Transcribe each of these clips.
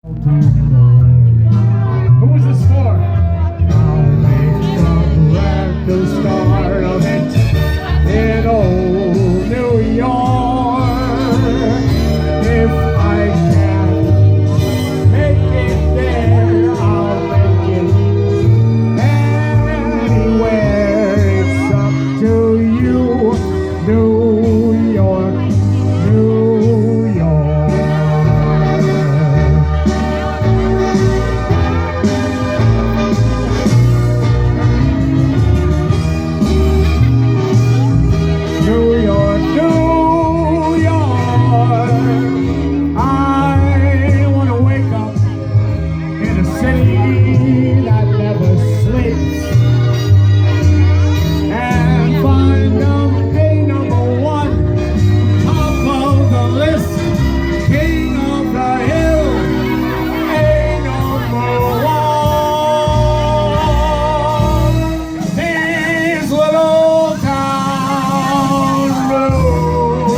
Who was this for? I'll make the start of it in old New York. If I can make it there, I'll make it anywhere. It's up to you, New York, New York. New York, New York. I want to wake up in a city that never sleeps and find them a number one, top of the list, king of the hill, a number one. These little town blues.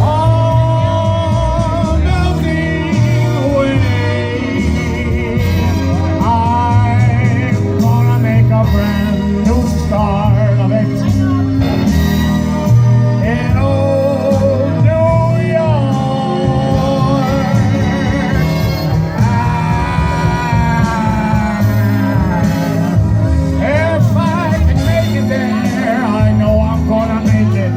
All melting away. I'm gonna make a brand new start of it in old New York. If I can make it there, I know I'm gonna make it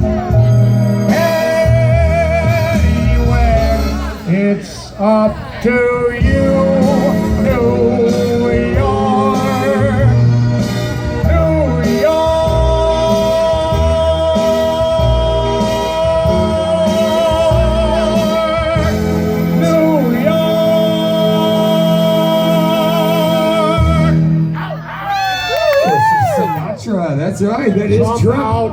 anywhere. It's up to you, New York, New York, New York. Sinatra, that's right, that is Jump true. out.